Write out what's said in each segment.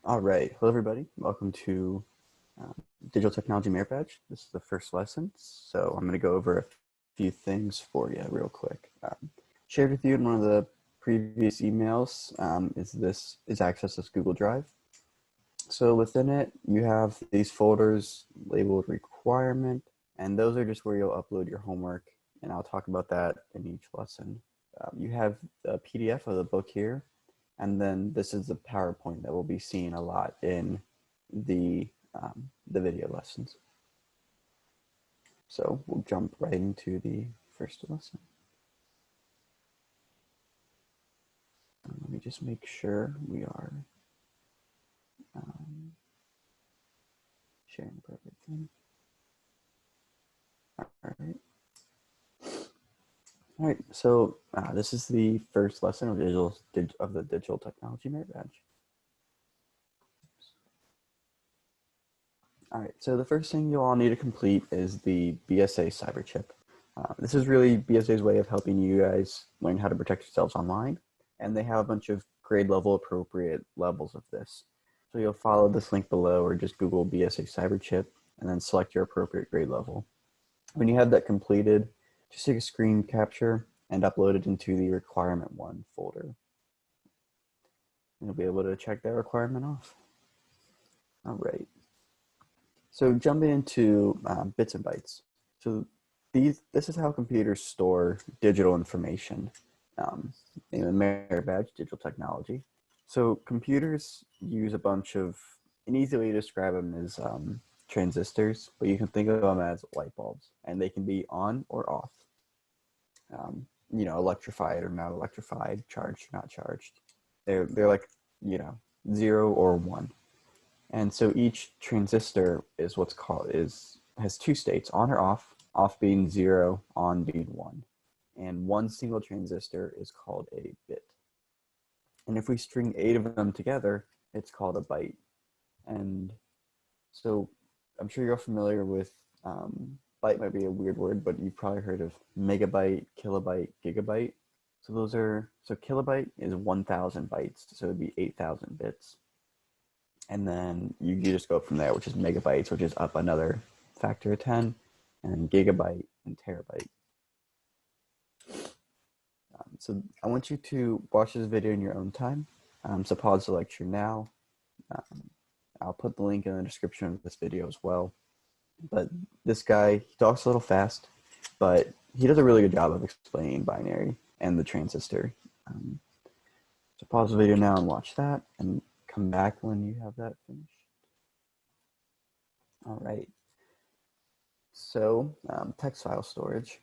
All right. Hello, everybody. Welcome to Digital Technology Merit Badge. This is the first lesson, so I'm going to go over a few things for you real quick. Shared with you in one of the previous emails is access to Google Drive. So within it, you have these folders labeled requirement, and those are just where you'll upload your homework, and I'll talk about that in each lesson. You have the PDF of the book here, and then this is the PowerPoint that we'll be seeing a lot in the video lessons. So we'll jump right into the first lesson. Let me just make sure we are sharing the perfect thing. All right. All right, so this is the first lesson of the Digital Technology Merit Badge. All right, so the first thing you'll all need to complete is the BSA cyber chip. This is really BSA's way of helping you guys learn how to protect yourselves online, and they have a bunch of grade level appropriate levels of this. So you'll follow this link below or just Google BSA cyber chip and then select your appropriate grade level. When you have that completed, just take a screen capture and upload it into the requirement 1 folder. And you'll be able to check that requirement off. All right. So jumping into bits and bytes. So this is how computers store digital information in the merit badge, digital technology. So computers use a bunch of, an easy way to describe them is transistors, but you can think of them as light bulbs, and they can be on or off. Electrified or not electrified, charged or not charged. They're like, 0 or 1. And so each transistor is has 2 states, on or off being 0, on being 1. And one single transistor is called a bit. And if we string 8 of them together, it's called a byte. And so I'm sure you're familiar with, byte might be a weird word, but you've probably heard of megabyte, kilobyte, gigabyte. So kilobyte is 1,000 bytes, so it'd be 8,000 bits. And then you just go from there, which is megabytes, which is up another factor of 10, and gigabyte and terabyte. So I want you to watch this video in your own time. So pause the lecture now. I'll put the link in the description of this video as well. But this guy, he talks a little fast, but he does a really good job of explaining binary and the transistor. So pause the video now and watch that, and come back when you have that finished. All right. So text file storage.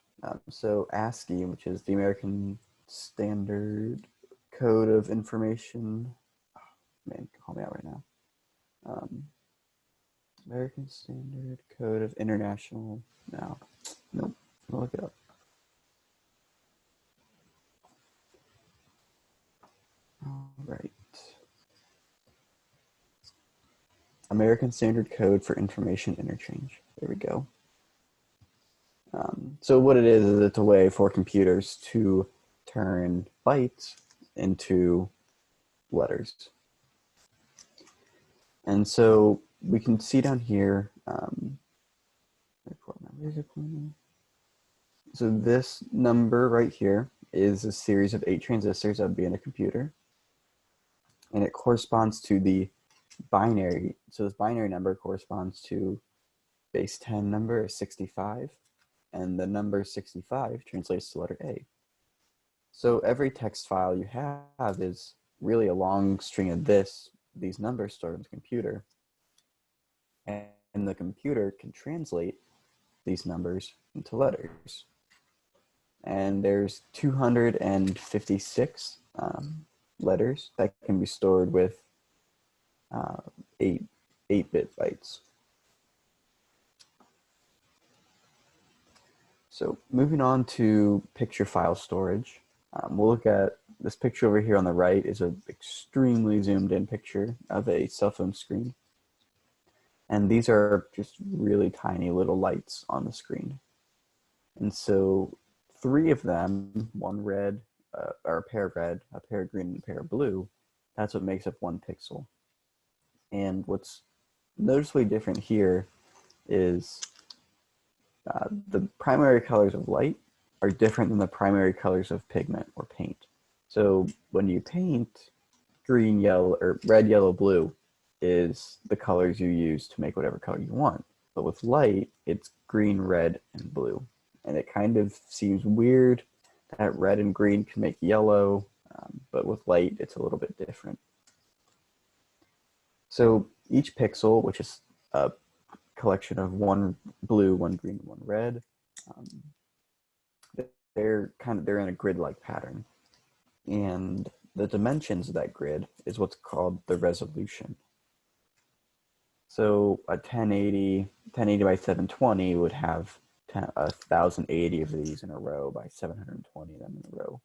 So ASCII, which is the American Standard Code of Information. Oh, man, call me out right now. American Standard Code of International. Nope. I'll look it up. All right. American Standard Code for Information Interchange. There we go. So what it is it's a way for computers to turn bytes into letters. And so we can see down here, so this number right here is a series of 8 transistors that would be in a computer. And it corresponds to the binary. So this binary number corresponds to base 10 number is 65. And the number 65 translates to letter A. So every text file you have is really a long string of these numbers stored in the computer. And the computer can translate these numbers into letters. And there's 256 letters that can be stored with 8-bit bytes. So moving on to picture file storage, we'll look at this picture over here on the right is an extremely zoomed in picture of a cell phone screen. And these are just really tiny little lights on the screen. And so 3 of them, one red, or a pair of red, a pair of green, and a pair of blue, that's what makes up 1 pixel. And what's noticeably different here is the primary colors of light are different than the primary colors of pigment or paint. So when you paint, green, yellow, or red, yellow, blue is the colors you use to make whatever color you want. But with light, it's green, red, and blue. And it kind of seems weird that red and green can make yellow, but with light, it's a little bit different. So each pixel, which is a collection of one blue, one green, one red, um, they're in a grid-like pattern. And the dimensions of that grid is what's called the resolution. So a 1080 by 720 would have 1080 of these in a row by 720 of them in a row.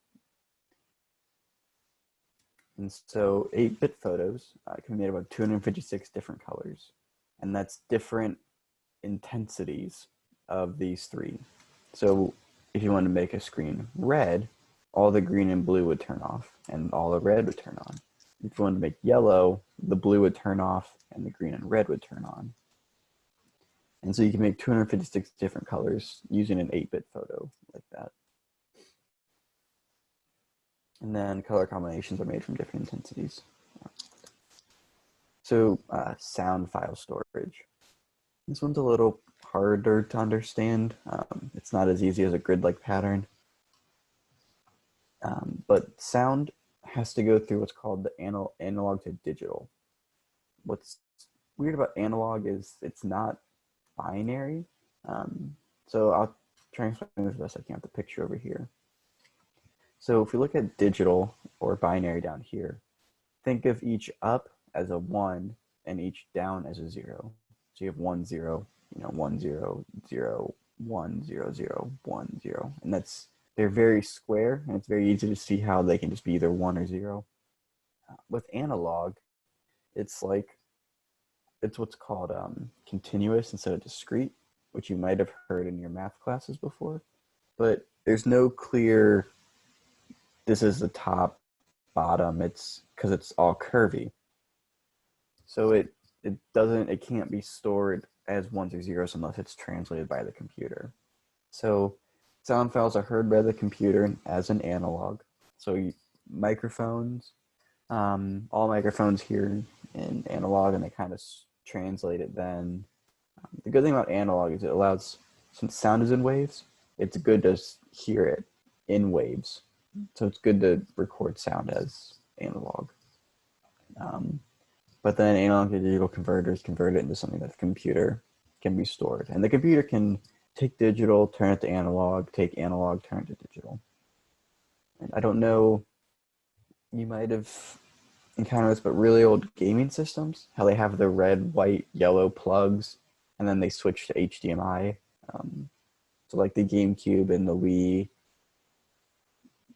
And so 8-bit photos can be made of 256 different colors. And that's different intensities of these three. So if you want to make a screen red, all the green and blue would turn off and all the red would turn on. If you wanted to make yellow, the blue would turn off and the green and red would turn on. And so you can make 256 different colors using an 8-bit photo like that. And then color combinations are made from different intensities. So sound file storage. This one's a little harder to understand. It's not as easy as a grid-like pattern. But sound has to go through what's called the analog to digital. What's weird about analog is it's not binary. So I'll try and explain this as best I can with the picture over here. So if we look at digital or binary down here, think of each up as a 1 and each down as a 0. So you have 1, 0, 1, 0, 0, 1, 0, 0, 1, 0. And they're very square, and it's very easy to see how they can just be either 1 or 0. With analog, it's what's called continuous instead of discrete, which you might have heard in your math classes before. But there's no clear, this is the top, bottom, it's because it's all curvy. So it can't be stored as ones or zeros unless it's translated by the computer. So sound files are heard by the computer as an analog. So microphones, all microphones hear in analog and they kind of translate it then. The good thing about analog is it allows, since sound is in waves, it's good to hear it in waves. So it's good to record sound as analog. But then analog to digital converters convert it into something that the computer can be stored. And the computer can take digital, turn it to analog, take analog, turn it to digital. And I don't know, you might have encountered this, but really old gaming systems, how they have the red, white, yellow plugs, and then they switch to HDMI. So like the GameCube and the Wii,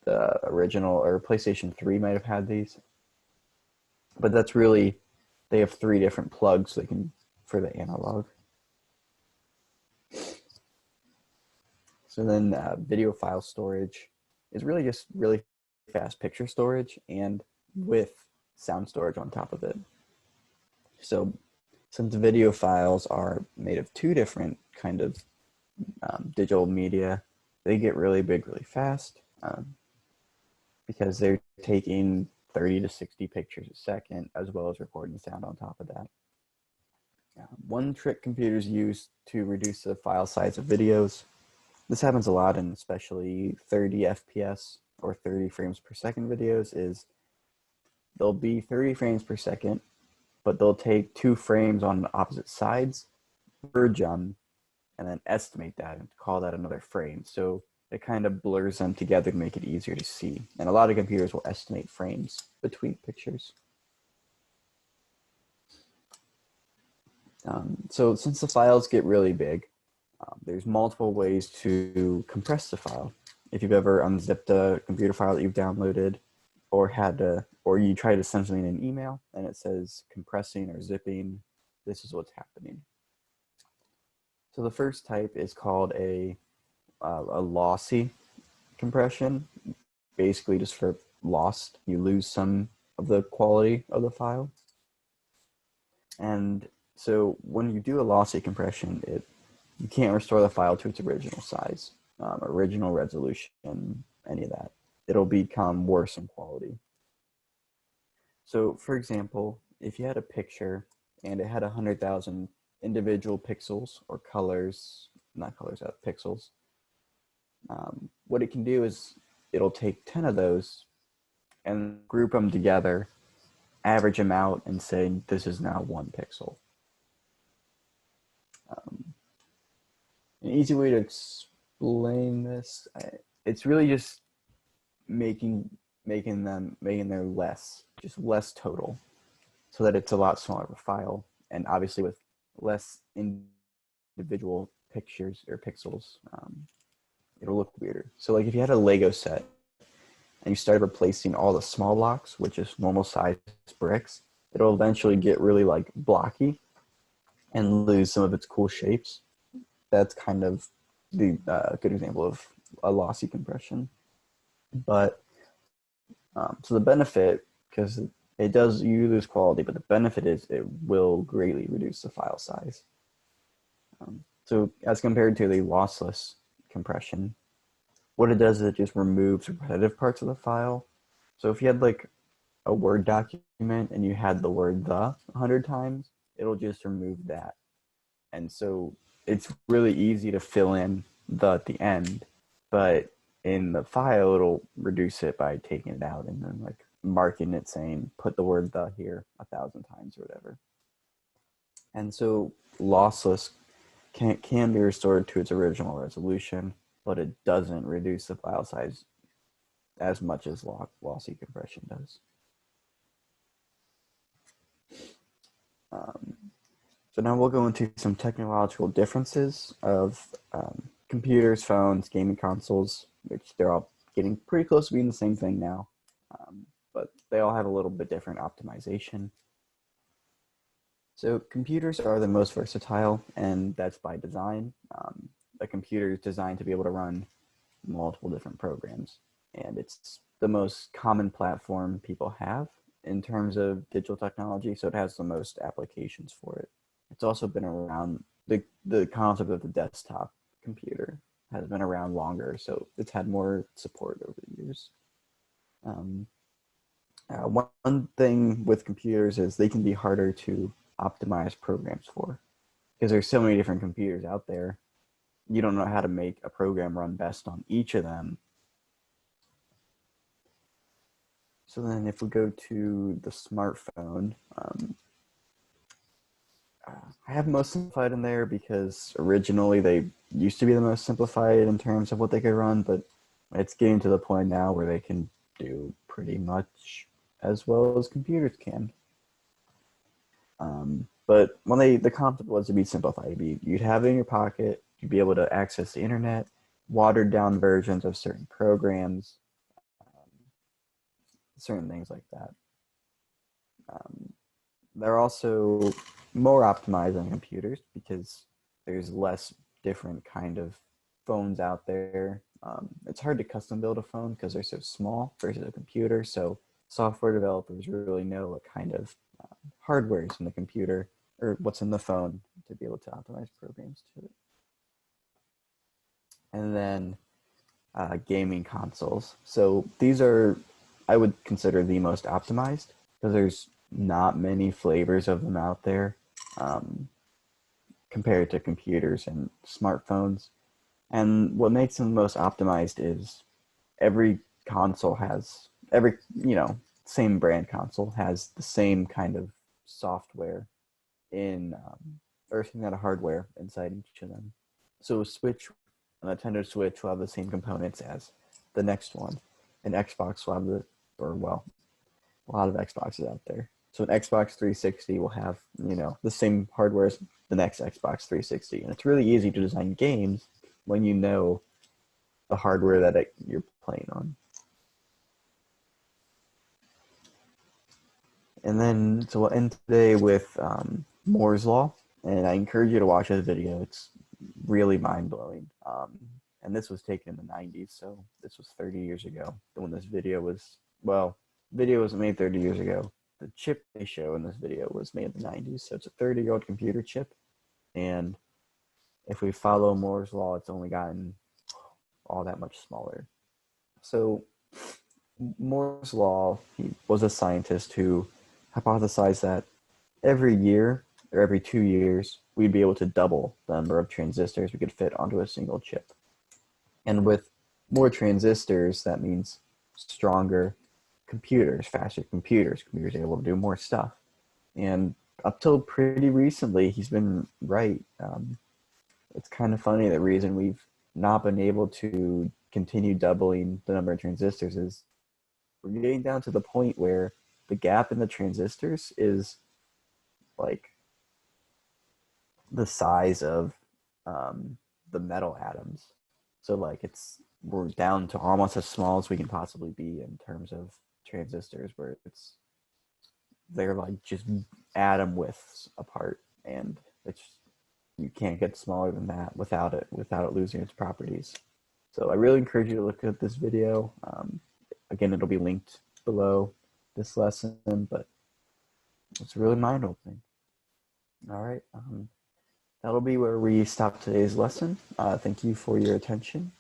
the original, or PlayStation 3 might have had these. But that's really, they have 3 different plugs so they can for the analog. So then video file storage is really just really fast picture storage and with sound storage on top of it. So since video files are made of 2 different kind of digital media, they get really big really fast because they're taking 30 to 60 pictures a second, as well as recording sound on top of that. One trick computers use to reduce the file size of videos, this happens a lot in especially 30 FPS or 30 frames per second videos, is they'll be 30 frames per second, but they'll take 2 frames on opposite sides, merge them, and then estimate that and call that another frame. So it kind of blurs them together to make it easier to see. And a lot of computers will estimate frames between pictures. So since the files get really big, there's multiple ways to compress the file. If you've ever unzipped a computer file that you've downloaded, or you try to send something in an email and it says compressing or zipping, this is what's happening. So the first type is called a lossy compression, basically just for lost. You lose some of the quality of the file. And so when you do a lossy compression, you can't restore the file to its original size, original resolution, any of that. It'll become worse in quality. So for example, if you had a picture and it had 100,000 individual pixels or colors, not colors, pixels, what it can do is it'll take 10 of those and group them together, average them out, and say this is now 1 pixel. An easy way to explain this, it's really just making their just less total, so that it's a lot smaller of a file, and obviously with less individual pictures or pixels, it'll look weirder. So like if you had a Lego set and you started replacing all the small blocks with just normal sized bricks, it'll eventually get really like blocky and lose some of its cool shapes. That's kind of the good example of a lossy compression. But so the benefit, because it does, you lose quality, but the benefit is it will greatly reduce the file size. So as compared to the lossless compression, what it does is it just removes repetitive parts of the file. So if you had like a Word document and you had the word the 100 times, it'll just remove that. And so it's really easy to fill in the at the end, but in the file, it'll reduce it by taking it out and then like marking it saying, put the word the here 1,000 times or whatever. And so lossless can be restored to its original resolution, but it doesn't reduce the file size as much as lossy compression does. So now we'll go into some technological differences of computers, phones, gaming consoles, which they're all getting pretty close to being the same thing now, but they all have a little bit different optimization. So computers are the most versatile, and that's by design. A computer is designed to be able to run multiple different programs, and it's the most common platform people have in terms of digital technology, so it has the most applications for it. It's also been around, the concept of the desktop computer has been around longer, so it's had more support over the years. One thing with computers is they can be harder to optimize programs for, because there's so many different computers out there. You don't know how to make a program run best on each of them. So then if we go to the smartphone, I have most simplified in there because originally they used to be the most simplified in terms of what they could run, but it's getting to the point now where they can do pretty much as well as computers can. But when the concept was to be simplified, you'd have it in your pocket, you'd be able to access the internet, watered down versions of certain programs, certain things like that. They're also more optimized on computers because there's less different kind of phones out there. It's hard to custom build a phone because they're so small versus a computer. So software developers really know what kind of hardware is in the computer or what's in the phone to be able to optimize programs to it. And then gaming consoles. So these are, I would consider the most optimized because there's not many flavors of them out there compared to computers and smartphones. And what makes them the most optimized is every console has, same brand console has the same kind of software in, or same kind of hardware inside each of them. So a Nintendo Switch will have the same components as the next one. An Xbox will have a lot of Xboxes out there. So an Xbox 360 will have, the same hardware as the next Xbox 360. And it's really easy to design games when you know the hardware that you're playing on. And then, so we'll end today with Moore's Law. And I encourage you to watch this video. It's really mind-blowing. And this was taken in the 90s, so this was 30 years ago when this video was, video was made 30 years ago. the chip they show in this video was made in the 90s, so it's a 30-year-old computer chip. And if we follow Moore's law, it's only gotten all that much smaller. So Moore's law, he was a scientist who hypothesized that every year or every 2 years, we'd be able to double the number of transistors we could fit onto a single chip. And with more transistors, that means stronger computers, faster computers able to do more stuff. And up till pretty recently, he's been right. It's kind of funny, the reason we've not been able to continue doubling the number of transistors is we're getting down to the point where the gap in the transistors is like the size of the metal atoms. So like we're down to almost as small as we can possibly be in terms of transistors, where they're like just atom widths apart, and you can't get smaller than that without it losing its properties. So I really encourage you to look at this video. Again, it'll be linked below this lesson, but it's really mind-opening. All right, that'll be where we stop today's lesson. Thank you for your attention.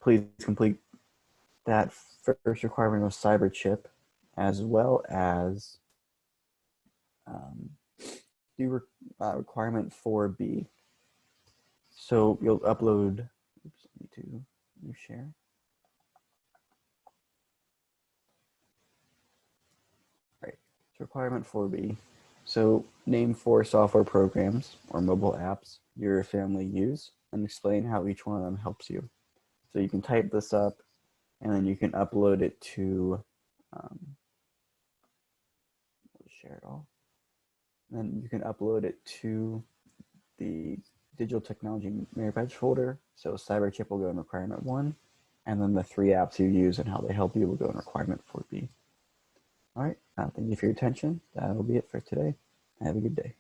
Please complete that first requirement of cyber chip, as well as do requirement 4B. So you'll upload, oops, I need to new share. Right, so requirement 4B. So name 4 software programs or mobile apps your family use and explain how each one of them helps you. So you can type this up and then you can upload it to, share it all. Then you can upload it to the digital technology merit badge folder. So cyber chip will go in requirement 1, and then the 3 apps you use and how they help you will go in requirement 4B. All right, thank you for your attention. That'll be it for today. Have a good day.